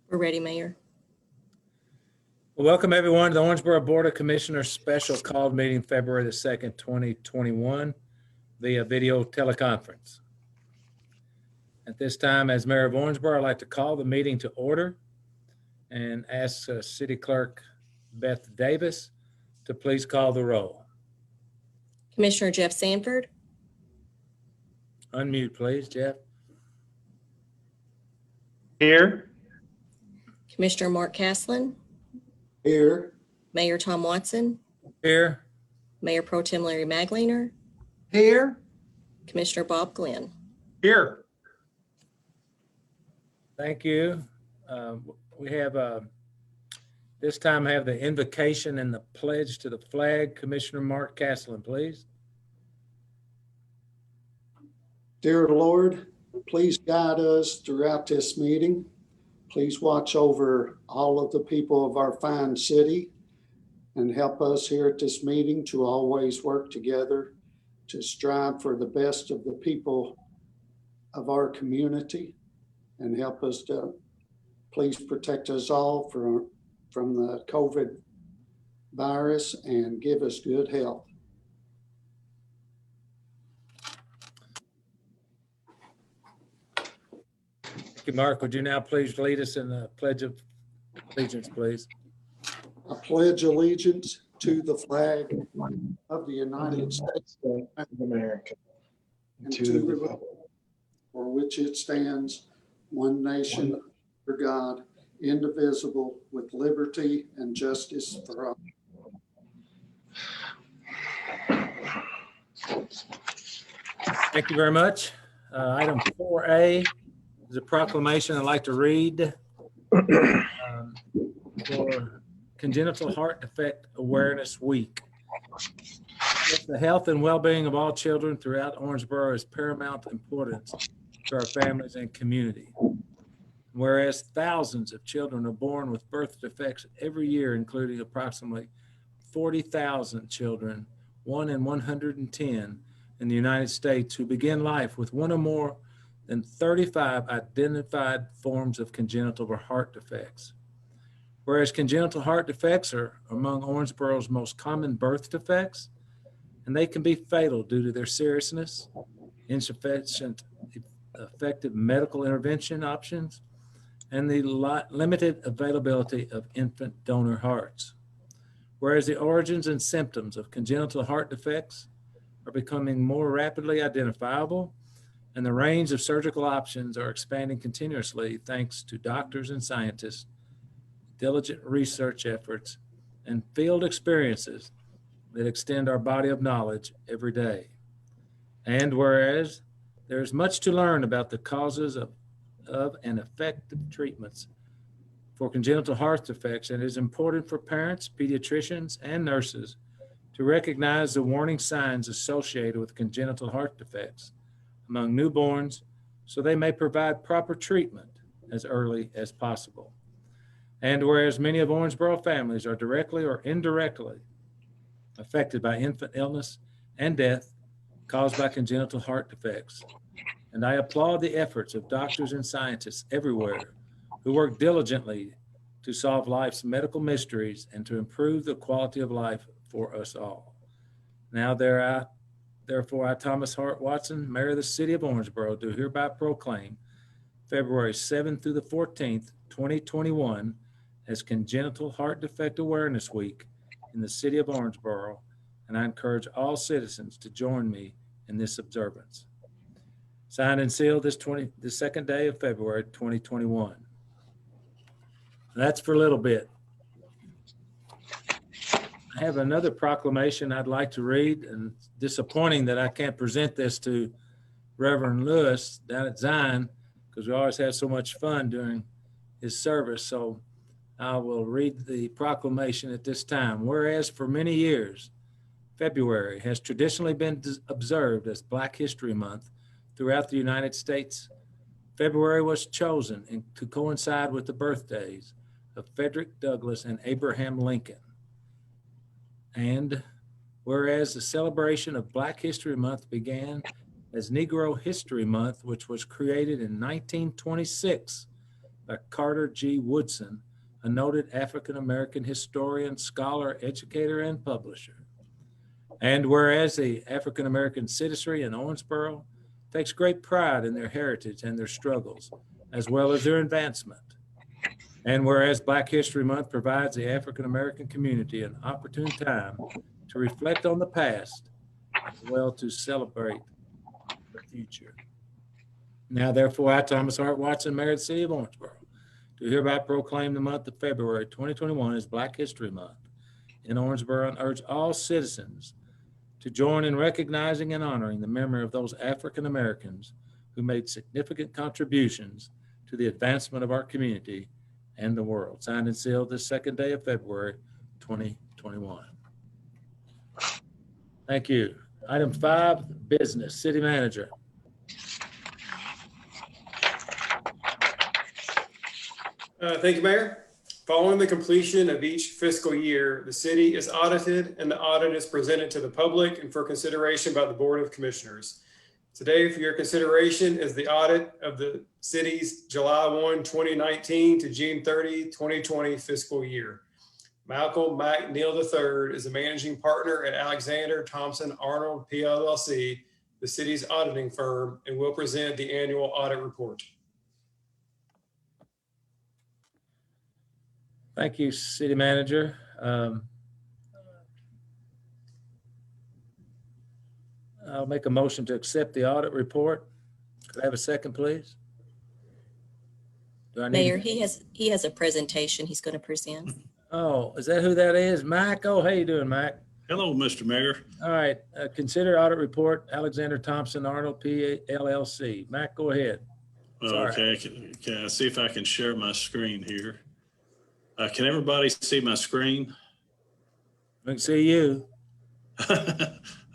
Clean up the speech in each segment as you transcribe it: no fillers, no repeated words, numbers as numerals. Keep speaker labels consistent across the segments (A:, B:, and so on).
A: We're ready, Mayor.
B: Well, welcome everyone to the Owensboro Board of Commissioners special called meeting February the 2nd, 2021 via video teleconference. At this time, as Mayor of Owensboro, I'd like to call the meeting to order and ask City Clerk Beth Davis to please call the roll.
A: Commissioner Jeff Sanford,
B: Unmute, please, Jeff.
C: Here.
A: Commissioner Mark Caslin,
D: Here.
A: Mayor Tom Watson,
B: Here.
A: Mayor Pro Tem Larry Magliner,
D: Here.
A: Commissioner Bob Glenn.
C: Here.
B: Thank you. We have this time I have the invocation and the pledge to the flag. Commissioner Mark Caslin, please.
D: Dear Lord, please guide us throughout this meeting. Please watch over all of the people of our fine city and help us here at this meeting to always work together to strive for the best of the people of our community, and help us to please protect us all from the COVID virus and give us good health.
B: Thank you, Mark. Would you now please lead us in the Pledge of Allegiance, please?
D: I pledge allegiance to the flag of the United States
C: of America.
D: and to the republic for which it stands, one nation, under God, indivisible, with liberty and justice for all.
B: Thank you very much. Item 4A is a proclamation I'd like to read for Congenital Heart Defect Awareness Week. The health and well-being of all children throughout Owensboro is paramount importance to our families and community. Whereas thousands of children are born with birth defects every year, including approximately 40,000 children, 1 in 110 in the United States, who begin life with one or more than 35 identified forms of congenital heart defects. Whereas congenital heart defects are among Owensboro's most common birth defects, and they can be fatal due to their seriousness, insufficient effective medical intervention options, and the limited availability of infant donor hearts. Whereas the origins and symptoms of congenital heart defects are becoming more rapidly identifiable, and the range of surgical options are expanding continuously thanks to doctors and scientists, diligent research efforts, and field experiences that extend our body of knowledge every day. And whereas there's much to learn about the causes of and effective treatments for congenital heart defects, and it is important for parents, pediatricians, and nurses to recognize the warning signs associated with congenital heart defects among newborns so they may provide proper treatment as early as possible. And whereas many of Owensboro families are directly or indirectly affected by infant illness and death caused by congenital heart defects, and I applaud the efforts of doctors and scientists everywhere who work diligently to solve life's medical mysteries and to improve the quality of life for us all. Now therefore, I, Thomas Hart Watson, Mayor of the City of Owensboro, do hereby proclaim February 7th through the 14th, 2021 as Congenital Heart Defect Awareness Week in the City of Owensboro, and I encourage all citizens to join me in this observance. Signed and sealed the second day of February 2021. That's for a little bit. I have another proclamation I'd like to read, and it's disappointing that I can't present this to Reverend Lewis down at Zion because we always have so much fun during his service. So I will read the proclamation at this time. Whereas for many years, February has traditionally been observed as Black History Month throughout the United States, February was chosen to coincide with the birthdays of Frederick Douglass and Abraham Lincoln. And whereas the celebration of Black History Month began as Negro History Month, which was created in 1926 by Carter G. Woodson, a noted African-American historian, scholar, educator, and publisher. And whereas the African-American citizenry in Owensboro takes great pride in their heritage and their struggles, as well as their advancement. And whereas Black History Month provides the African-American community an opportune time to reflect on the past, as well to celebrate the future. Now, therefore, I, Thomas Hart Watson, Mayor of the City of Owensboro, do hereby proclaim the month of February 2021 as Black History Month in Owensboro and urge all citizens to join in recognizing and honoring the memory of those African Americans who made significant contributions to the advancement of our community and the world. Signed and sealed this second day of February 2021. Thank you. Item 5, business. City manager.
E: Thank you, Mayor. Following the completion of each fiscal year, the city is audited and the audit is presented to the public and for consideration by the Board of Commissioners. Today, for your consideration, is the audit of the city's July 1, 2019 to June 30, 2020 fiscal year. Malcolm McNeil III is a managing partner at Alexander Thompson Arnold PLLC, the city's auditing firm, and will present the annual audit report.
B: Thank you, City Manager. I'll make a motion to accept the audit report. Could I have a second, please? Do I need?
A: Mayor, he has a presentation he's going to present.
B: Oh, is that who that is? Mike? Oh, how you doing, Mike?
F: Hello, Mr. Mayor.
B: All right, consider audit report, Alexander Thompson Arnold PLLC. Mike, go ahead. Sorry.
F: Okay, can I see if I can share my screen here? Can everybody see my screen?
B: We can see you.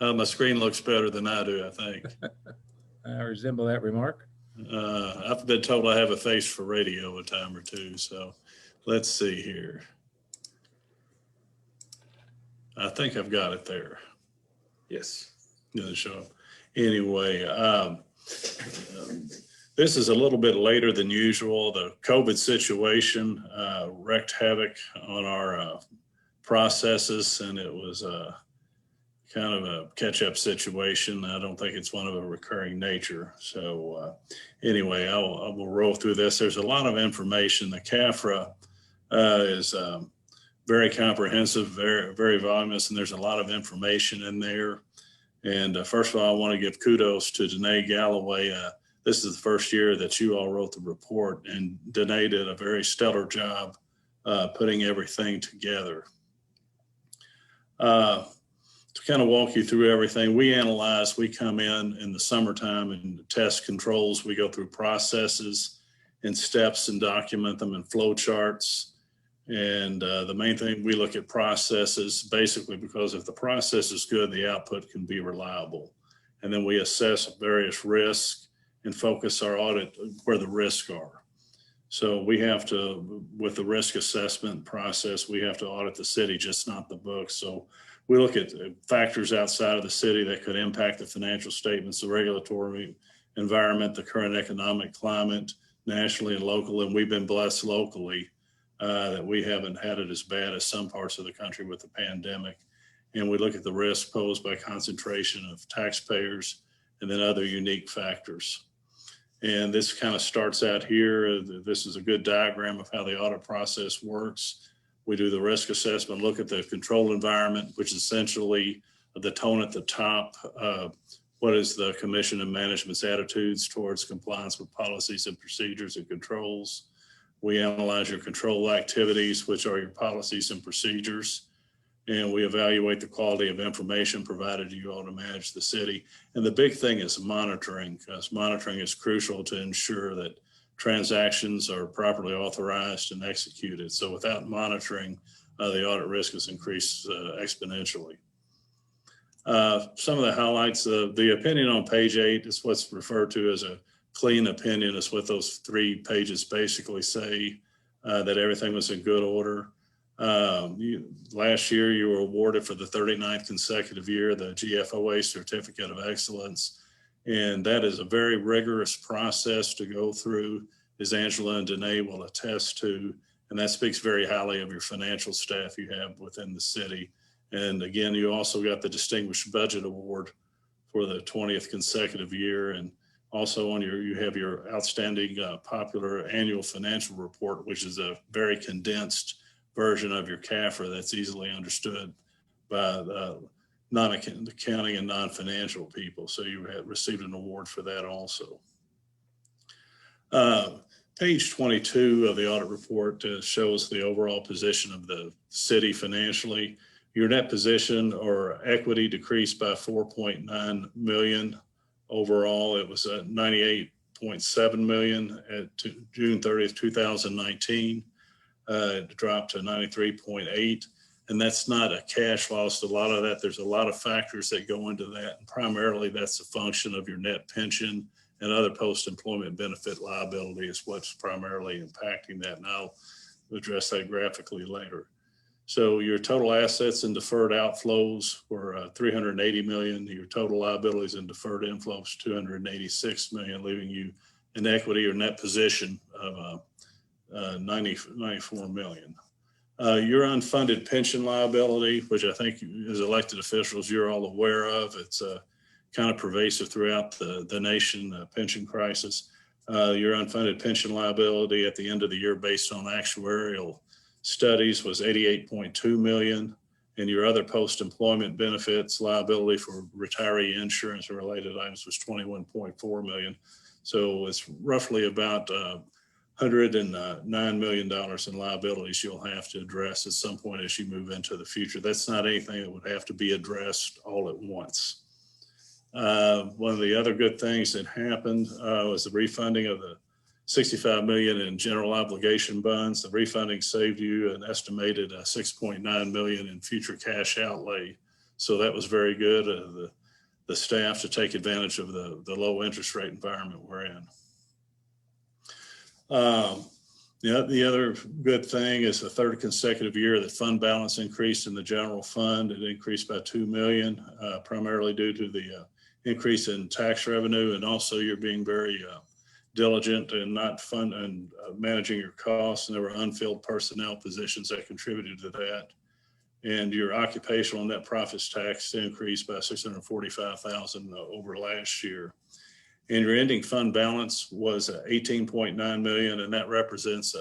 F: My screen looks better than I do, I think.
B: I resemble that remark.
F: I've been told I have a face for radio a time or two, so let's see here. I think I've got it there.
E: Yes.
F: Gonna show up. Anyway, this is a little bit later than usual. The COVID situation wreaked havoc on our processes, and it was kind of a catch-up situation. I don't think it's one of a recurring nature. So anyway, I will roll through this. There's a lot of information. The CAFRA is very comprehensive, very voluminous, and there's a lot of information in there. And first of all, I want to give kudos to Danae Galloway. This is the first year that you all wrote the report, and Danae did a very stellar job putting everything together. To kind of walk you through everything, we come in the summertime and test controls. We go through processes and steps and document them in flow charts. And the main thing, we look at processes basically because if the process is good, the output can be reliable. And then we assess various risks and focus our audit where the risks are. So we have to, with the risk assessment process, we have to audit the city, just not the books. So we look at factors outside of the city that could impact the financial statements, the regulatory environment, the current economic climate, nationally and locally. And we've been blessed locally that we haven't had it as bad as some parts of the country with the pandemic. And we look at the risk posed by concentration of taxpayers and then other unique factors. And this kind of starts out here. This is a good diagram of how the audit process works. We do the risk assessment, look at the control environment, which is essentially the tone at the top. What is the commission and management's attitudes towards compliance with policies and procedures and controls? We analyze your control activities, which are your policies and procedures. And we evaluate the quality of information provided to you all to manage the city. And the big thing is monitoring, because monitoring is crucial to ensure that transactions are properly authorized and executed. So without monitoring, the audit risk has increased exponentially. Some of the highlights of the opinion on page 8 is what's referred to as a clean opinion. Is what those 3 pages basically say, that everything was in good order. Last year, you were awarded for the 39th consecutive year the Gfoa Certificate of Excellence. And that is a very rigorous process to go through, as Angela and Danae will attest to. And that speaks very highly of your financial staff you have within the city. And again, you also got the Distinguished Budget Award for the 20th consecutive year. And also you have your outstanding popular annual financial report, which is a very condensed version of your CAFR that's easily understood by non-accounting and non-financial people. So you have received an award for that also. Page 22 of the audit report shows the overall position of the city financially. Your net position or equity decreased by 4.9 million. Overall, it was at 98.7 million at June 30th, 2019. It dropped to 93.8. And that's not a cash loss. A lot of that, there's a lot of factors that go into that. And primarily, that's a function of your net pension and other post-employment benefit liability is what's primarily impacting that. And I'll address that graphically later. So your total assets and deferred outflows were 380 million. Your total liabilities and deferred inflows, 286 million, leaving you an equity or net position of 94 million. Your unfunded pension liability, which I think as elected officials, you're all aware of. It's kind of pervasive throughout the nation, the pension crisis. Your unfunded pension liability at the end of the year based on actuarial studies was 88.2 million, and your other post-employment benefits liability for retiree insurance and related items was 21.4 million. So it's roughly about $109 million in liabilities you'll have to address at some point as you move into the future. That's not anything that would have to be addressed all at once. One of the other good things that happened was the refunding of the 65 million in general obligation bonds. The refunding saved you an estimated 6.9 million in future cash outlay. So that was very good. The staff to take advantage of the low interest rate environment we're in. The other good thing is the third consecutive year that fund balance increased in the general fund. It increased by 2 million, primarily due to the increase in tax revenue, and also you're being very diligent and not managing your costs, and there were unfilled personnel positions that contributed to that. And your occupational net profits tax increased by 645,000 over last year. And your ending fund balance was 18.9 million, and that represents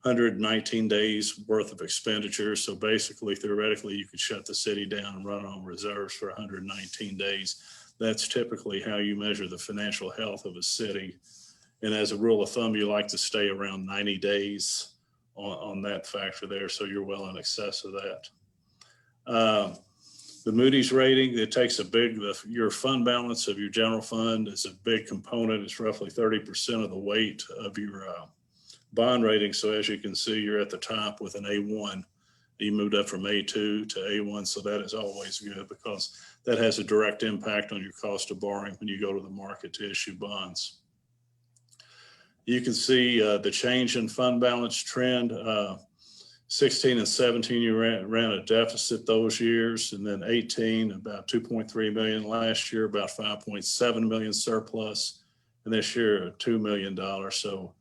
F: 119 days worth of expenditure. So basically, theoretically, you could shut the city down and run on reserves for 119 days. That's typically how you measure the financial health of a city. And as a rule of thumb, you like to stay around 90 days on that factor there. So you're well in excess of that. The Moody's rating, it takes your fund balance of your general fund is a big component. It's roughly 30% of the weight of your bond rating. So as you can see, you're at the top with an A1. You moved up from A2 to A1. So that is always good because that has a direct impact on your cost of borrowing when you go to the market to issue bonds. You can see the change in fund balance trend. 16 and 17, you ran a deficit those years, and then 18, about 2.3 million last year, about 5.7 million surplus, and this year, $2 million. So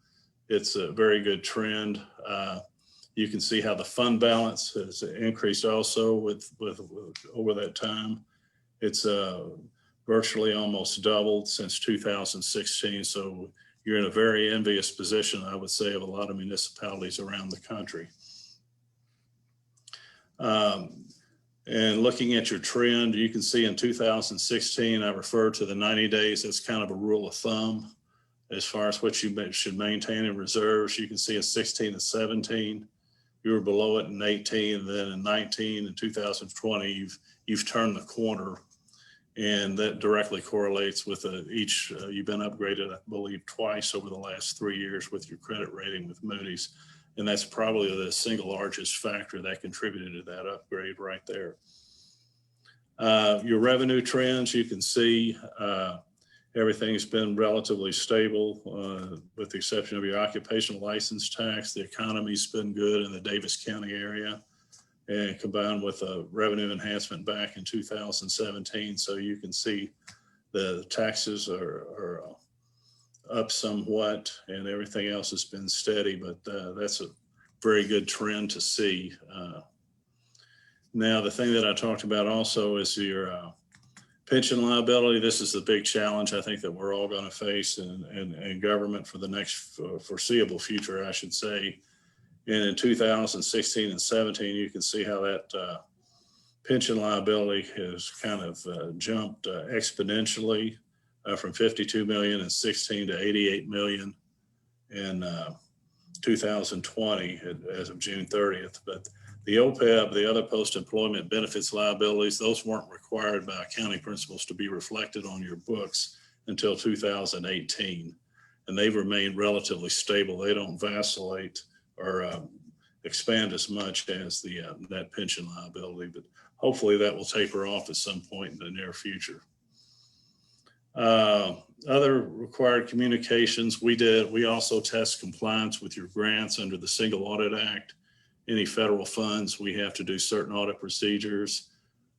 F: it's a very good trend. You can see how the fund balance has increased also with over that time. It's virtually almost doubled since 2016. So you're in a very envious position, I would say, of a lot of municipalities around the country. And looking at your trend, you can see in 2016, I refer to the 90 days as kind of a rule of thumb as far as what you should maintain in reserves. You can see in 16 and 17, you were below it in 18, and then in 19 and 2020, you've turned the corner, and that directly correlates with you've been upgraded, I believe, twice over the last 3 years with your credit rating with Moody's. And that's probably the single largest factor that contributed to that upgrade right there. Your revenue trends, you can see everything's been relatively stable with the exception of your occupational license tax. The economy's been good in the Davis County area. and combined with a revenue enhancement back in 2017. So you can see the taxes are up somewhat and everything else has been steady, but that's a very good trend to see. Now, the thing that I talked about also is your pension liability. This is the big challenge I think that we're all going to face in government for the next foreseeable future, I should say. And in 2016 and 17, you can see how that pension liability has kind of jumped exponentially from 52 million in 16 to 88 million in 2020 as of June 30th. But the OPEB, the other post-employment benefits liabilities, those weren't required by accounting principles to be reflected on your books until 2018. And they've remained relatively stable. They don't vacillate or expand as much as the net pension liability, but hopefully that will taper off at some point in the near future. Other required communications, we also test compliance with your grants under the Single Audit Act. Any federal funds, we have to do certain audit procedures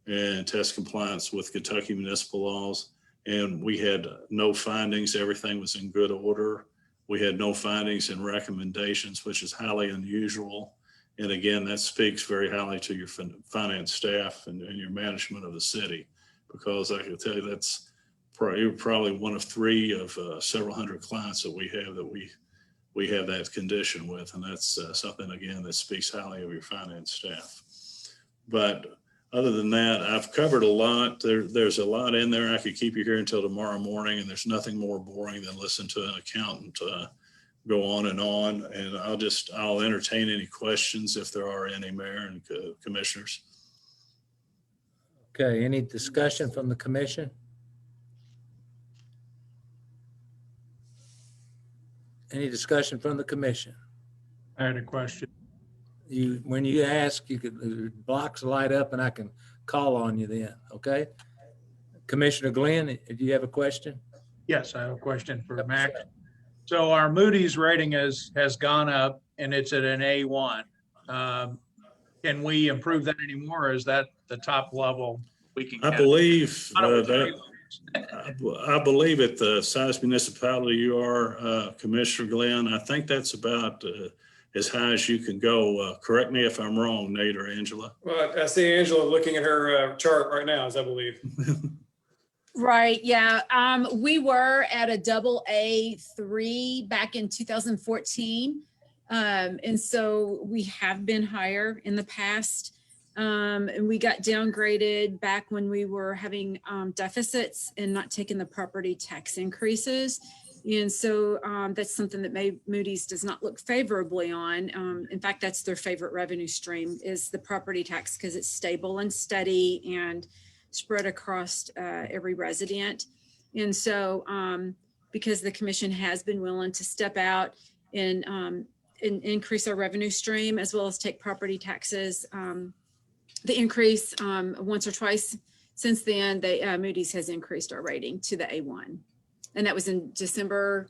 F: and test compliance with Kentucky municipal laws. And we had no findings. Everything was in good order. We had no findings and recommendations, which is highly unusual. And again, that speaks very highly to your finance staff and your management of the city, because I can tell you that's probably one of three of several hundred clients that we have that condition with. And that's something, again, that speaks highly of your finance staff. But other than that, I've covered a lot. There's a lot in there. I could keep you here until tomorrow morning, and there's nothing more boring than listen to an accountant go on. And I'll entertain any questions if there are any, Mayor and Commissioners.
B: Okay, any discussion from the commission? Any discussion from the commission?
C: I had a question.
B: When you ask, you could blocks light up and I can call on you then, okay? Commissioner Glenn, do you have a question?
G: Yes, I have a question for Max. So our Moody's rating has gone up and it's at an A1. Can we improve that anymore? Or is that the top level we can get?
F: I believe I believe at the size municipality you are, Commissioner Glenn, I think that's about as high as you can go. Correct me if I'm wrong, Nate or Angela.
E: Well, I see Angela looking at her chart right now, as I believe.
H: Right, yeah. We were at a AA3 back in 2014. And so we have been higher in the past. And we got downgraded back when we were having deficits and not taking the property tax increases. And so that's something that Moody's does not look favorably on. In fact, that's their favorite revenue stream is the property tax because it's stable and steady and spread across every resident. And so because the commission has been willing to step out and increase our revenue stream as well as take property taxes, the increase once or twice since then, Moody's has increased our rating to the A1. And that was in December,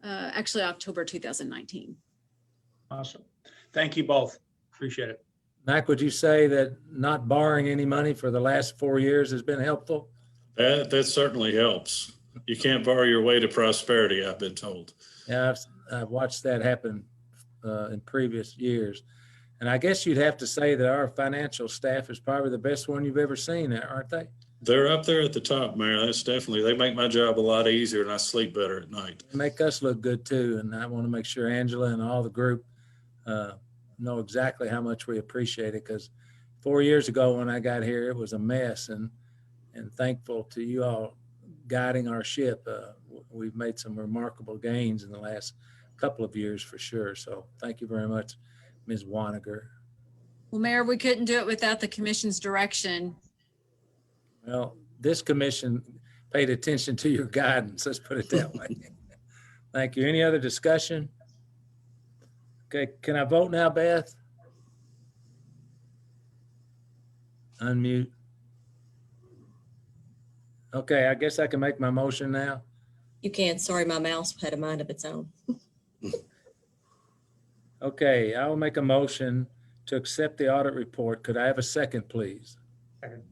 H: actually October 2019.
G: Awesome. Thank you both. Appreciate it.
B: Mac, would you say that not borrowing any money for the last 4 years has been helpful?
F: That certainly helps. You can't borrow your way to prosperity, I've been told.
B: Yeah, I've watched that happen in previous years. And I guess you'd have to say that our financial staff is probably the best one you've ever seen, aren't they?
F: They're up there at the top, Mayor. That's definitely, they make my job a lot easier and I sleep better at night.
B: They make us look good too. And I want to make sure Angela and all the group know exactly how much we appreciate it, because 4 years ago when I got here, it was a mess, and thankful to you all guiding our ship. We've made some remarkable gains in the last couple of years for sure. So thank you very much, Ms. Waniger.
H: Well, Mayor, we couldn't do it without the commission's direction.
B: Well, this commission paid attention to your guidance. Let's put it that way. Thank you. Any other discussion? Okay, can I vote now, Beth? Unmute. Okay, I guess I can make my motion now.
A: You can. Sorry, my mouse had a mind of its own.
B: Okay, I will make a motion to accept the audit report. Could I have a second, please?
C: Second.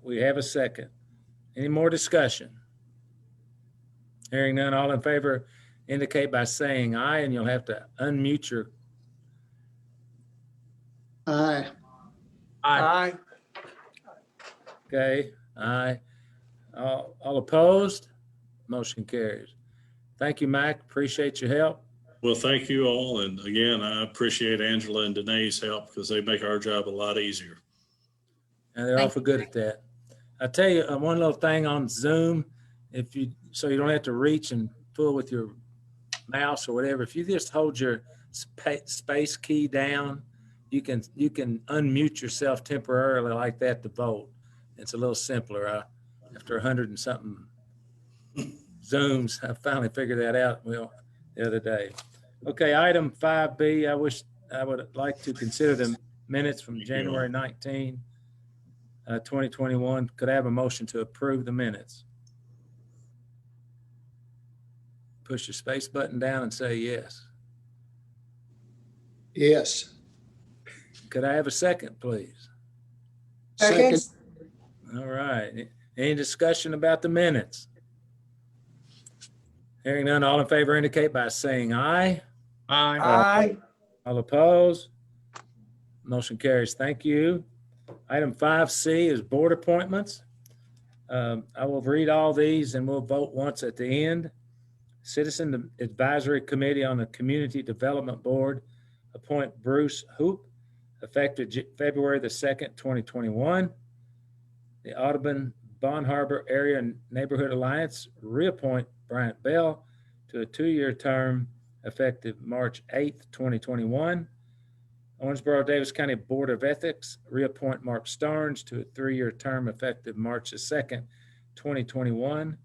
B: We have a second. Any more discussion? Hearing none, all in favor indicate by saying aye, and you'll have to unmute your,
D: Aye.
G: Aye.
B: okay, aye. All opposed? Motion carries. Thank you, Mike. Appreciate your help.
F: Well, thank you all. And again, I appreciate Angela and Danae's help because they make our job a lot easier.
B: And they're awful good at that. I tell you, one little thing on Zoom, so you don't have to reach and pull with your mouse or whatever. If you just hold your space key down, you can unmute yourself temporarily like that to vote. It's a little simpler. After 100 and something Zooms, I finally figured that out the other day. Okay, item 5B, I would like to consider the minutes from January 19, 2021. Could I have a motion to approve the minutes? Push your space button down and say yes.
D: Yes.
B: Could I have a second, please?
D: Second.
B: All right. Any discussion about the minutes? Hearing none, all in favor indicate by saying aye.
G: Aye.
B: All opposed? Motion carries. Thank you. Item 5C is board appointments. I will read all these and we'll vote once at the end. Citizen Advisory Committee on the Community Development Board, appoint Bruce Hoop, effective February the 2nd, 2021. The Audubon Bon Harbor Area Neighborhood Alliance, reappoint Bryant Bell to a 2-year term effective March 8th, 2021. Owensboro Davis County Board of Ethics, reappoint Mark Starnes to a 3-year term effective March the 2nd, 2021.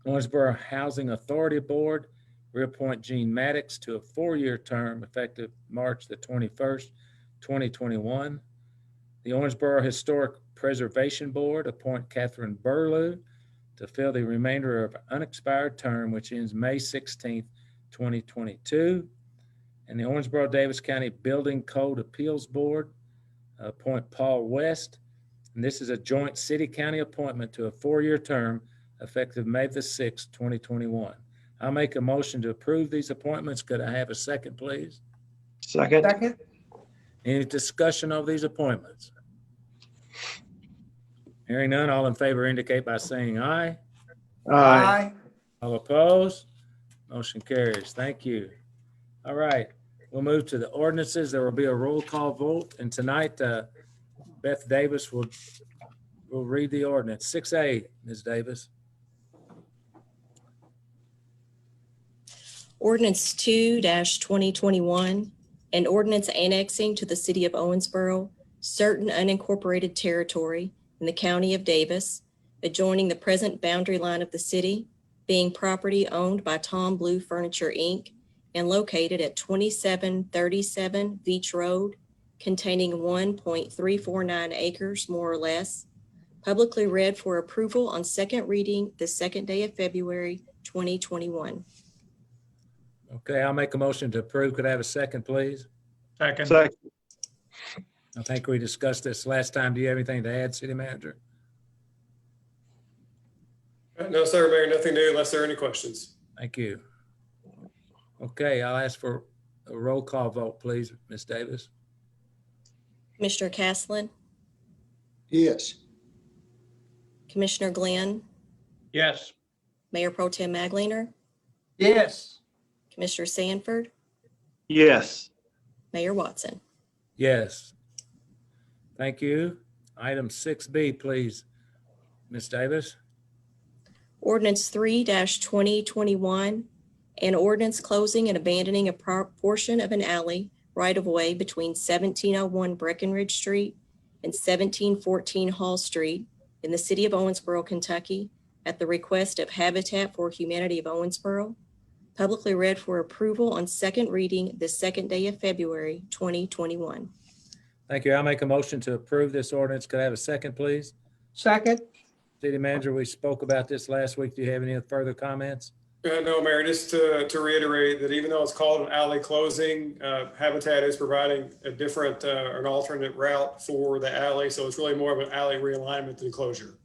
B: Owensboro Housing Authority Board, reappoint Gene Maddox to a 4-year term effective March the 21st, 2021. The Owensboro Historic Preservation Board, appoint Catherine Burlew to fill the remainder of unexpired term, which ends May 16th, 2022. And the Owensboro Davis County Building Code Appeals Board, appoint Paul West. And this is a joint city-county appointment to a 4-year term effective May the 6th, 2021. I'll make a motion to approve these appointments. Could I have a second, please?
I: Second.
B: Any discussion of these appointments? Hearing none, all in favor indicate by saying aye.
I: Aye.
B: All opposed? Motion carries. Thank you. All right, we'll move to the ordinances. There will be a roll call vote, and tonight Beth Davis will read the ordinance. 6A, Ms. Davis.
A: Ordinance 2-2021, an ordinance annexing to the city of Owensboro certain unincorporated territory in the county of Davis, adjoining the present boundary line of the city, being property owned by Tom Blue Furniture, Inc., and located at 2737 Beach Road, containing 1.349 acres, more or less, publicly read for approval on second reading the second day of February, 2021.
B: Okay, I'll make a motion to approve. Could I have a second, please?
G: Second.
I: Second.
B: I think we discussed this last time. Do you have anything to add, City Manager?
E: No, sir, Mayor, nothing new unless there are any questions.
B: Thank you. Okay, I'll ask for a roll call vote, please, Ms. Davis.
A: Commissioner Caslen,
D: Yes.
A: Commissioner Glenn,
G: Yes.
A: Mayor Pro Tem Magliner,
I: Yes.
A: Commissioner Sanford,
I: Yes.
A: Mayor Watson.
B: Yes. Thank you. Item 6B, please, Ms. Davis.
A: Ordinance 3-2021, an ordinance closing and abandoning a portion of an alley right-of-way between 1701 Breckenridge Street and 1714 Hall Street in the city of Owensboro, Kentucky, at the request of Habitat for Humanity of Owensboro, publicly read for approval on second reading the second day of February, 2021.
B: Thank you. I'll make a motion to approve this ordinance. Could I have a second, please?
I: Second.
B: City Manager, we spoke about this last week. Do you have any further comments?
E: No, Mayor, just to reiterate that even though it's called an alley closing, Habitat is providing a different, an alternate route for the alley. So it's really more of an alley realignment than closure.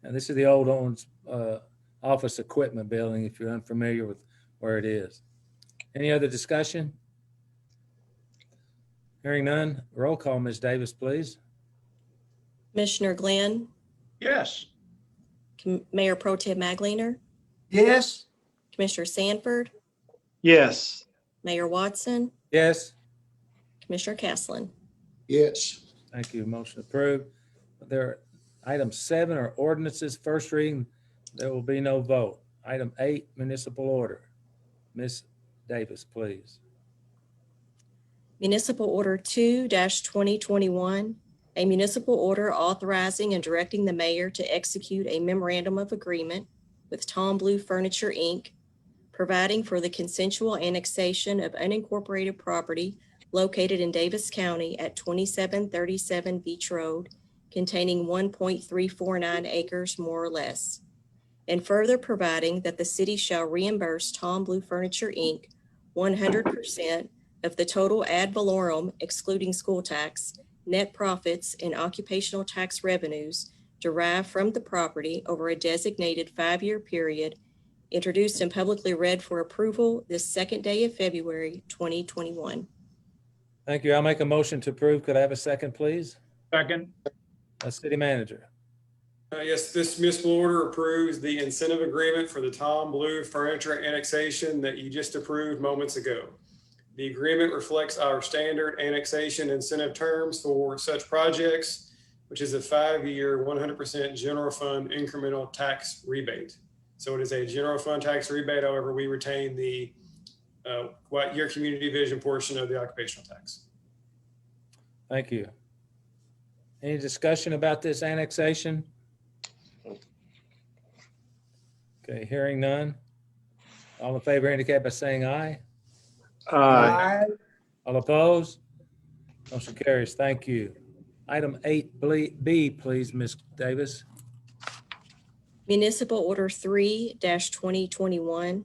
B: And this is the old Owens office equipment building, if you're unfamiliar with where it is. Any other discussion? Hearing none, roll call, Ms. Davis, please.
A: Commissioner Glenn,
G: Yes.
A: Mayor Pro Tem Magliner,
I: Yes.
A: Commissioner Sanford,
I: Yes.
A: Mayor Watson,
B: Yes.
A: Commissioner Casselin.
D: Yes.
B: Thank you. Motion approved. There, item 7 are ordinances, first reading. There will be no vote. Item 8, municipal order. Ms. Davis, please.
A: Municipal Order 2-2021, a municipal order authorizing and directing the mayor to execute a memorandum of agreement with Tom Blue Furniture, Inc., providing for the consensual annexation of unincorporated property located in Davis County at 2737 Beach Road, containing 1.349 acres more or less, and further providing that the city shall reimburse Tom Blue Furniture, Inc. 100% of the total ad valorem, excluding school tax, net profits, and occupational tax revenues derived from the property over a designated 5-year period, introduced and publicly read for approval this second day of February 2021.
B: Thank you. I'll make a motion to approve. Could I have a second, please?
G: Second.
B: City manager.
E: Yes, this municipal order approves the incentive agreement for the Tom Blue Furniture annexation that you just approved moments ago. The agreement reflects our standard annexation incentive terms for such projects, which is a 5-year, 100% general fund incremental tax rebate. So it is a general fund tax rebate. However, we retain the your community vision portion of the occupational tax.
B: Thank you. Any discussion about this annexation? Okay, hearing none. All in favor indicate by saying aye.
I: Aye.
B: All opposed? Motion carries. Thank you. Item 8B, please, Ms. Davis.
A: Municipal Order 3-2021,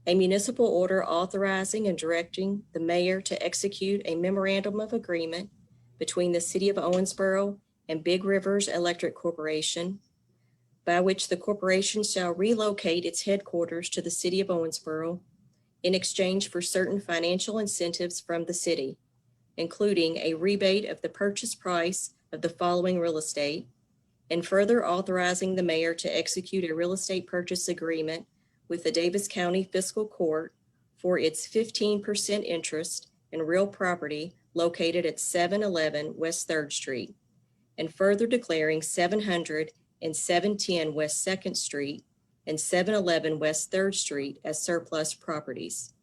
A: a municipal order authorizing and directing the mayor to execute a memorandum of agreement between the City of Owensboro and Big Rivers Electric Corporation, by which the corporation shall relocate its headquarters to the City of Owensboro in exchange for certain financial incentives from the city, including a rebate of the purchase price of the following real estate, and further authorizing the mayor to execute a real estate purchase agreement with the Davis County Fiscal Court for its 15% interest in real property located at 711 West 3rd Street, and further declaring 700 and 710 West 2nd Street and 711 West 3rd Street as surplus properties,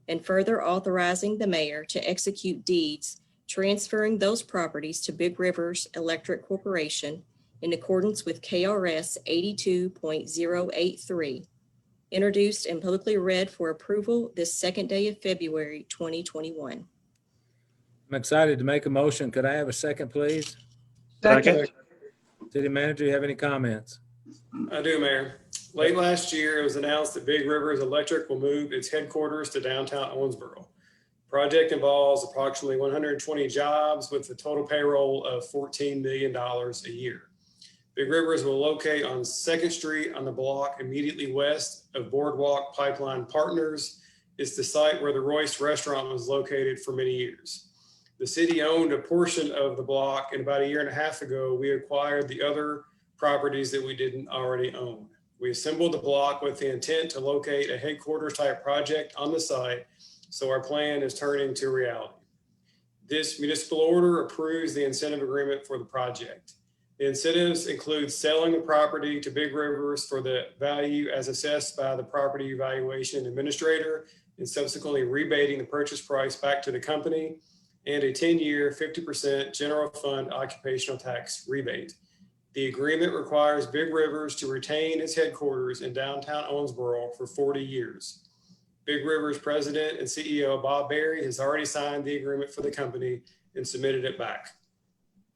A: and further authorizing the mayor to execute deeds transferring those properties to Big Rivers Electric Corporation in accordance with KRS 82.083, introduced and publicly read for approval this second day of February 2021.
B: I'm excited to make a motion. Could I have a second, please?
I: Second.
B: City manager, you have any comments?
E: I do, Mayor. Late last year, it was announced that Big Rivers Electric will move its headquarters to downtown Owensboro. Project involves approximately 120 jobs with a total payroll of $14 million a year. Big Rivers will locate on 2nd Street on the block immediately west of Boardwalk Pipeline Partners. It's the site where the Royce restaurant was located for many years. The city owned a portion of the block, and about 1.5 years ago, we acquired the other properties that we didn't already own. We assembled the block with the intent to locate a headquarters type project on the site, so our plan is turning to reality. This municipal order approves the incentive agreement for the project. The incentives include selling the property to Big Rivers for the value as assessed by the property evaluation administrator and subsequently rebating the purchase price back to the company, and a 10-year 50% general fund occupational tax rebate. The agreement requires Big Rivers to retain its headquarters in downtown Owensboro for 40 years. Big Rivers President and CEO Bob Berry has already signed the agreement for the company and submitted it back.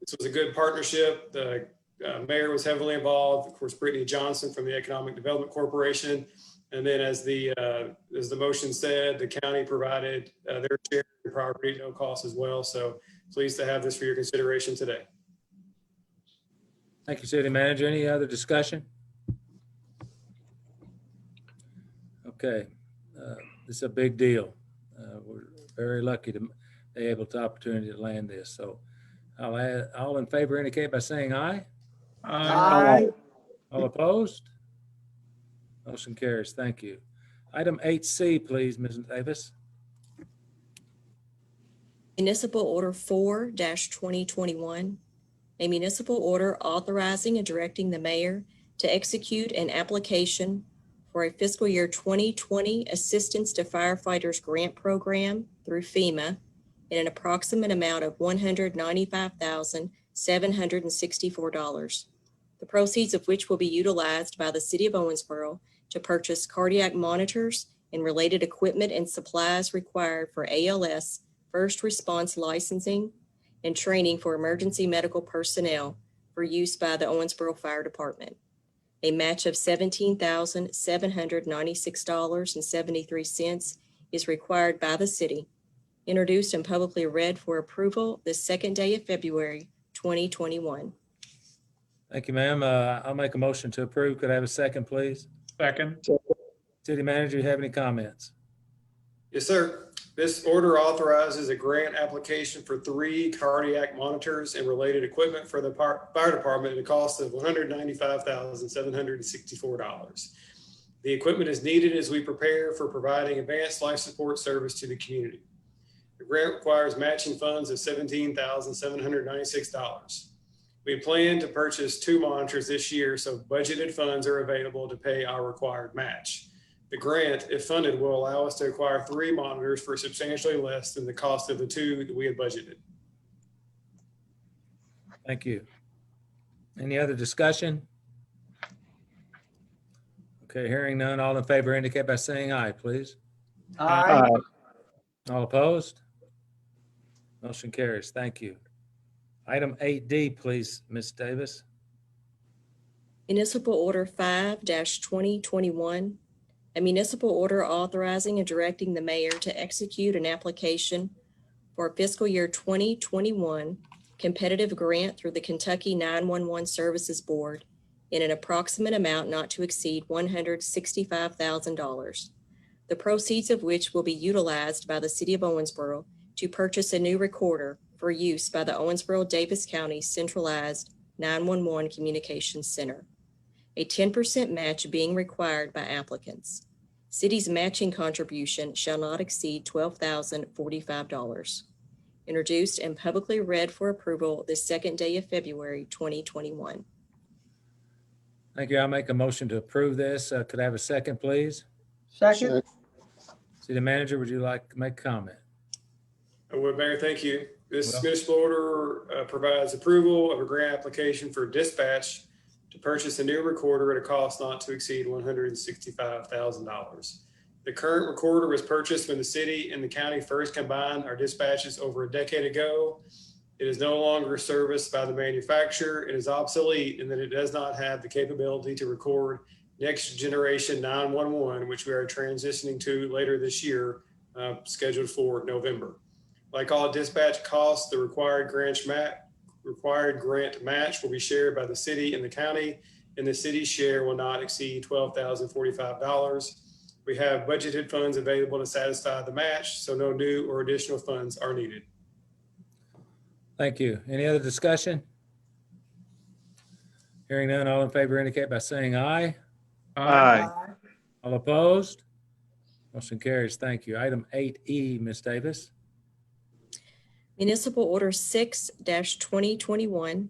E: This was a good partnership. The mayor was heavily involved. Of course, Brittany Johnson from the Economic Development Corporation And then as the motion said, the county provided their share of property at no cost as well. So pleased to have this for your consideration today.
B: Thank you, City Manager. Any other discussion? Okay, this is a big deal. We're very lucky to be able to opportunity to land this. So all in favor indicate by saying aye.
I: Aye.
B: All opposed? Motion carries. Thank you. Item 8C, please, Ms. Davis.
A: Municipal Order 4-2021, a municipal order authorizing and directing the mayor to execute an application for a fiscal year 2020 Assistance to Firefighters Grant Program through FEMA in an approximate amount of $195,764. The proceeds of which will be utilized by the City of Owensboro to purchase cardiac monitors and related equipment and supplies required for ALS first response licensing and training for emergency medical personnel for use by the Owensboro Fire Department. A match of $17,796.73 is required by the city, introduced and publicly read for approval this second day of February, 2021.
B: Thank you, ma'am. I'll make a motion to approve. Could I have a second, please?
G: Second.
B: City Manager, you have any comments?
E: Yes, sir. This order authorizes a grant application for 3 cardiac monitors and related equipment for the fire department at a cost of $195,764. The equipment is needed as we prepare for providing advanced life support service to the community. The grant requires matching funds of $17,796. We plan to purchase 2 monitors this year, so budgeted funds are available to pay our required match. The grant, if funded, will allow us to acquire 3 monitors for substantially less than the cost of the 2 that we had budgeted.
B: Thank you. Any other discussion? Okay, hearing none, all in favor indicate by saying aye, please.
I: Aye.
B: All opposed? Motion carries. Thank you. Item 8D, please, Ms. Davis.
A: Municipal Order 5-2021, a municipal order authorizing and directing the mayor to execute an application for fiscal year 2021 competitive grant through the Kentucky 911 Services Board in an approximate amount not to exceed $165,000. The proceeds of which will be utilized by the City of Owensboro to purchase a new recorder for use by the Owensboro-Davis County Centralized 911 Communications Center. A 10% match being required by applicants. City's matching contribution shall not exceed $12,045. Introduced and publicly read for approval this second day of February, 2021.
B: Thank you. I'll make a motion to approve this. Could I have a second, please?
I: Second.
B: City Manager, would you like to make a comment?
E: I would, Mayor, thank you. This
B: Well.
E: municipal order provides approval of a grant application for dispatch to purchase a new recorder at a cost not to exceed $165,000. The current recorder was purchased when the city and the county first combined our dispatches over a decade ago. It is no longer serviced by the manufacturer. It is obsolete in that it does not have the capability to record next generation 911, which we are transitioning to later this year, scheduled for November. Like all dispatch costs, the required grant match will be shared by the city and the county, and the city's share will not exceed $12,045. We have budgeted funds available to satisfy the match, so no new or additional funds are needed.
B: Thank you. Any other discussion? Hearing none, all in favor indicate by saying aye.
I: Aye.
B: All opposed? Motion carries. Thank you. Item 8E, Ms. Davis.
A: Municipal Order 6-2021,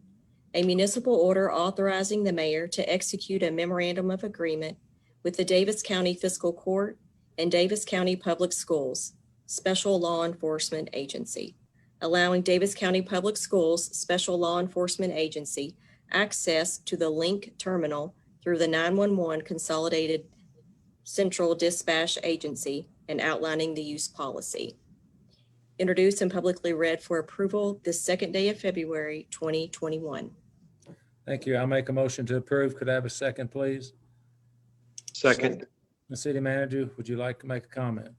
A: a municipal order authorizing the mayor to execute a memorandum of agreement with the Davis County Fiscal Court and Davis County Public Schools, Special Law Enforcement Agency, allowing Davis County Public Schools Special Law Enforcement Agency access to the Link Terminal through the 911 Consolidated Central Dispatch Agency and outlining the use policy. Introduced and publicly read for approval this second day of February, 2021.
B: Thank you. I'll make a motion to approve. Could I have a second, please?
I: Second.
B: The city manager, would you like to make a comment?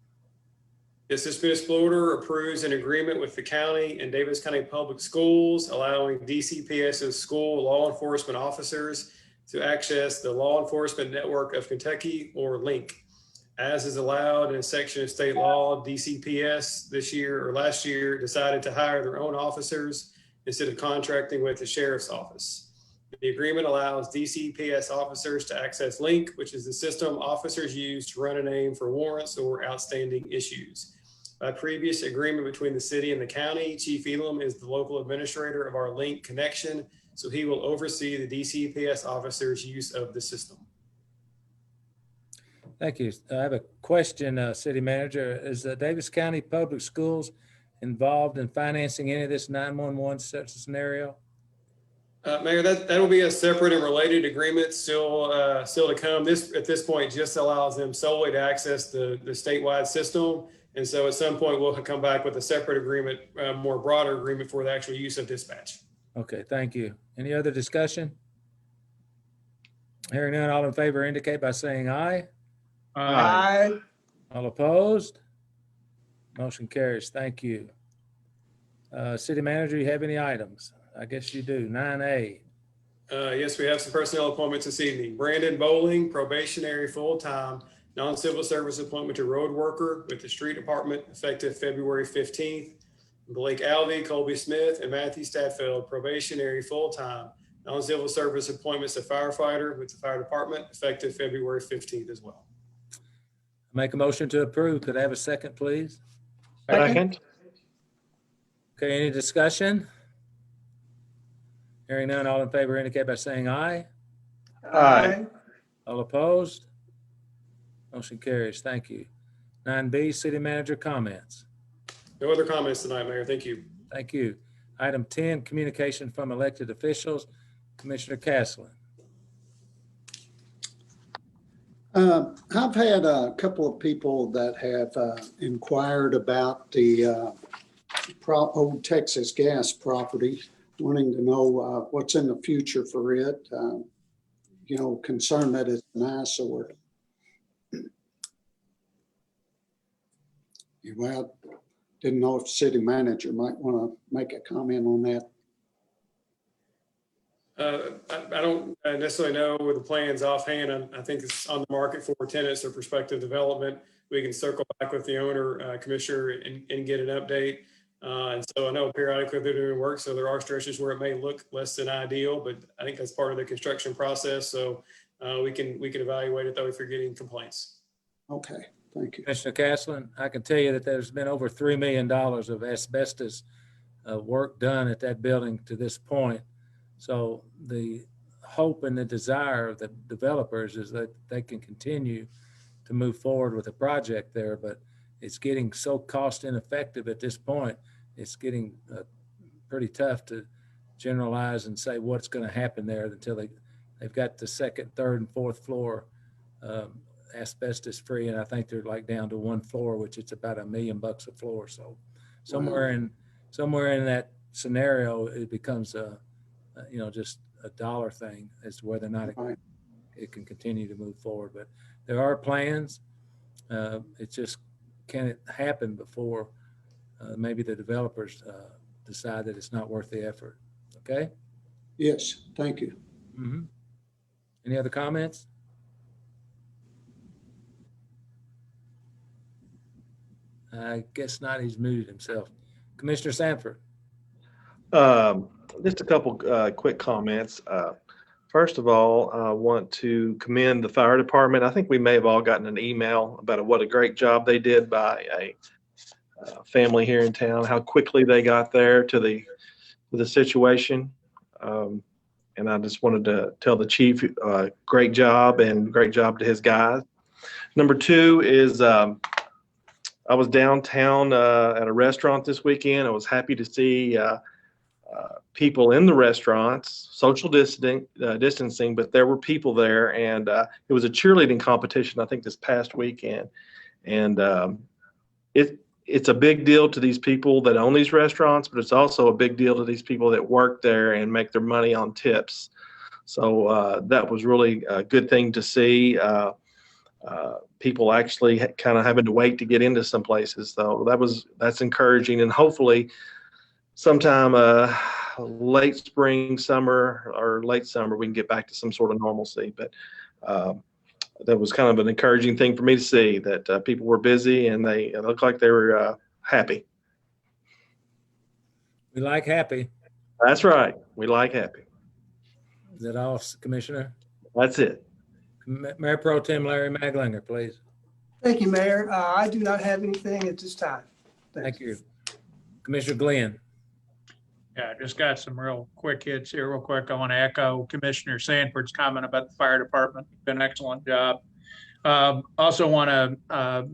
E: Yes, this municipal order approves an agreement with the county and Davis County Public Schools, allowing DCPS's school law enforcement officers to access the Law Enforcement Network of Kentucky, or LINK. As is allowed in a section of state law, DCPS this year or last year decided to hire their own officers instead of contracting with the sheriff's office. The agreement allows DCPS officers to access LINK, which is the system officers use to run a name for warrants or outstanding issues. By previous agreement between the city and the county, Chief Elam is the local administrator of our LINK connection, so he will oversee the DCPS officers' use of the system.
B: Thank you. I have a question, City Manager. Is the Davis County Public Schools involved in financing any of this 911 such scenario?
E: Mayor, that will be a separate and related agreement still to come. This at this point just allows them solely to access the statewide system, and so at some point we'll come back with a separate agreement, more broader agreement for the actual use of dispatch.
B: Okay, thank you. Any other discussion? Hearing none, all in favor indicate by saying aye.
I: Aye.
B: All opposed? Motion carries. Thank you. City Manager, you have any items? I guess you do. 9A.
E: Yes, we have some personnel appointments this evening. Brandon Bowling, probationary full-time, non-civil service appointment to road worker with the street department effective February 15th. Blake Alvey, Colby Smith, and Matthew Stadfeld, probationary full-time, non-civil service appointments to firefighter with the fire department effective February 15th as well.
B: Make a motion to approve. Could I have a second, please?
I: Second.
B: Okay, any discussion? Hearing none, all in favor indicate by saying aye.
I: Aye.
B: All opposed? Motion carries. Thank you. 9B, City Manager comments.
E: No other comments tonight, Mayor. Thank you.
B: Thank you. Item 10, communication from elected officials. Commissioner Caslen.
D: I've had a couple of people that have inquired about the old Texas gas property, wanting to know what's in the future for it. You know, concerned that it's an eyesore. Well, didn't know if the city manager might want to make a comment on that.
E: I don't necessarily know the plans offhand. I think it's on the market for tenants or prospective development. We can circle back with the owner, commissioner, and get an update. And so I know periodically they're doing work, so there are stretches where it may look less than ideal, but I think that's part of the construction process. So we can evaluate it though if you're getting complaints.
D: Okay, thank you.
B: Commissioner Caslen, I can tell you that there's been over $3 million of asbestos work done at that building to this point. So the hope and the desire of the developers is that they can continue to move forward with the project there, but it's getting so cost ineffective at this point. It's getting pretty tough to generalize and say what's going to happen there until they've got the second, third, and fourth floor asbestos free, and I think they're like down to one floor, which it's about $1 million a floor. So somewhere in that scenario, it becomes just a dollar thing as to whether or not it can continue to move forward. But there are plans. It just can't happen before maybe the developers decide that it's not worth the effort. Okay?
D: Yes, thank you.
B: Mm-hmm. Any other comments? I guess not. He's muted himself. Commissioner Sanford.
J: Just a couple quick comments. First of all, I want to commend the fire department. I think we may have all gotten an email about what a great job they did by a family here in town, how quickly they got there to the situation. And I just wanted to tell the chief, great job, and great job to his guys. Number two is I was downtown at a restaurant this weekend. I was happy to see people in the restaurants, social distancing, but there were people there, and it was a cheerleading competition, I think, this past weekend. And it's a big deal to these people that own these restaurants, but it's also a big deal to these people that work there and make their money on tips. So that was really a good thing to see. people actually kind of having to wait to get into some places. So that's encouraging, and hopefully sometime late spring, summer, or late summer, we can get back to some sort of normalcy. But that was kind of an encouraging thing for me to see, that people were busy and they looked like they were happy.
B: We like happy.
J: That's right. We like happy.
B: Is that all, Commissioner?
J: That's it.
B: Mayor Pro Tem Larry Maglinger, please.
K: Thank you, Mayor. I do not have anything at this time.
B: Thank you. Commissioner Glenn.
G: Yeah, just got some real quick hits here real quick. I want to echo Commissioner Sanford's comment about the fire department. Been an excellent job. Also want to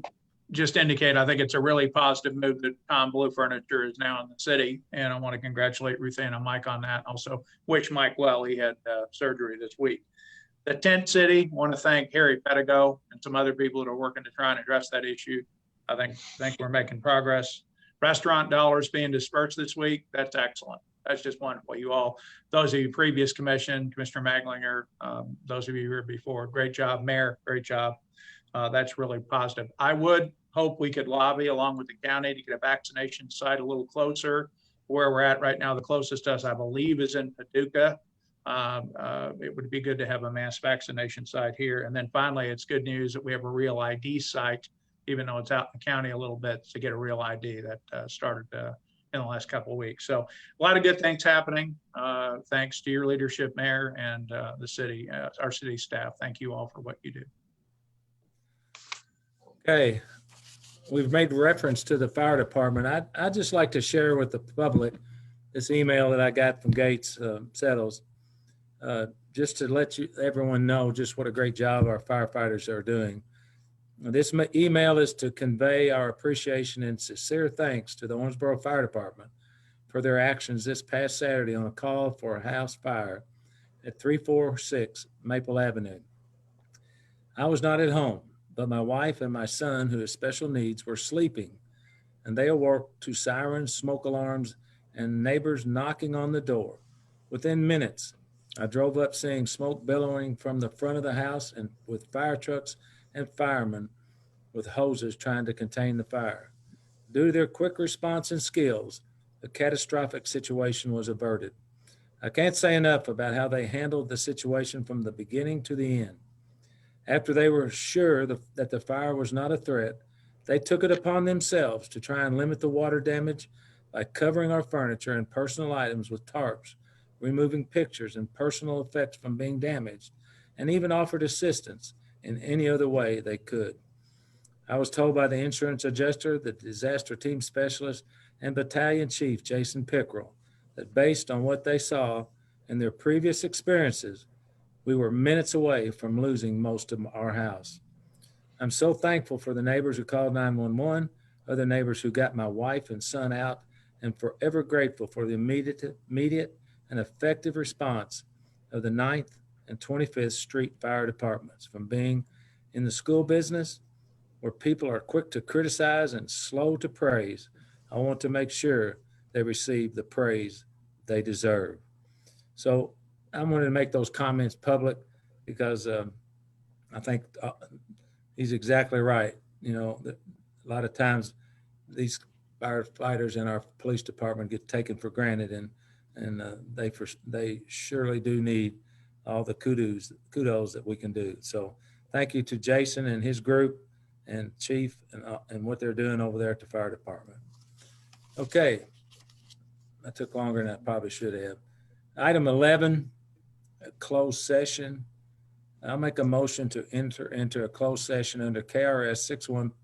G: just indicate, I think it's a really positive move that Tom Blue Furniture is now in the city. And I want to congratulate Ruth Ann and Mike on that. Also wish Mike well. He had surgery this week. The tent city, want to thank Harry Pedigo and some other people that are working to try and address that issue. I think we're making progress. Restaurant dollars being dispersed this week. That's excellent. That's just wonderful. You all, those of you previous commission, Commissioner Maglinger, those of you here before, great job. Mayor, great job. That's really positive. I would hope we could lobby along with the county to get a vaccination site a little closer. Where we're at right now, the closest to us, I believe, is in Paducah. It would be good to have a mass vaccination site here. And then finally, it's good news that we have a real ID site, even though it's out in the county a little bit, to get a real ID that started in the last couple of weeks. So a lot of good things happening. Thanks to your leadership, Mayor, and the city, our city staff. Thank you all for what you do.
B: Okay. We've made reference to the fire department. I'd just like to share with the public this email that I got from Gates Settles, just to let everyone know just what a great job our firefighters are doing. This email is to convey our appreciation and sincere thanks to the Owensboro Fire Department for their actions this past Saturday on a call for a house fire at 346 Maple Avenue. I was not at home, but my wife and my son, who has special needs, were sleeping, and they awoke to sirens, smoke alarms, and neighbors knocking on the door. Within minutes, I drove up seeing smoke billowing from the front of the house, and with fire trucks and firemen with hoses trying to contain the fire. Due to their quick response and skills, the catastrophic situation was averted. I can't say enough about how they handled the situation from the beginning to the end. After they were sure that the fire was not a threat, they took it upon themselves to try and limit the water damage by covering our furniture and personal items with tarps, removing pictures and personal effects from being damaged, and even offered assistance in any other way they could. I was told by the insurance adjuster, the disaster team specialist, and battalion chief, Jason Pickrell, that based on what they saw and their previous experiences, we were minutes away from losing most of our house. I'm so thankful for the neighbors who called 911, other neighbors who got my wife and son out, and forever grateful for the immediate and effective response of the 9th and 25th Street Fire Departments. From being in the school business, where people are quick to criticize and slow to praise, I want to make sure they receive the praise they deserve. So I wanted to make those comments public because I think he's exactly right. You know, a lot of times these firefighters in our police department get taken for granted, and they surely do need all the kudos that we can do. So thank you to Jason and his group and Chief and what they're doing over there at the fire department. Okay, that took longer than I probably should have. Item 11, a closed session. I'll make a motion to enter into a closed session under KRS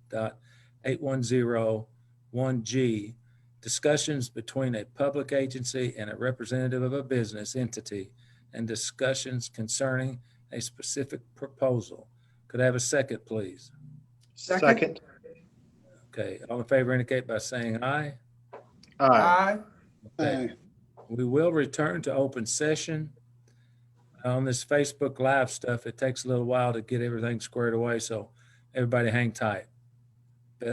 B: 61.8101G, discussions between a public agency and a representative of a business entity, and discussions concerning a specific proposal. Could I have a second, please?
I: Second.
B: Okay, all in favor indicate by saying aye.
I: Aye.
B: Okay. We will return to open session. On this Facebook Live stuff, it takes a little while to get everything squared away, so everybody hang tight.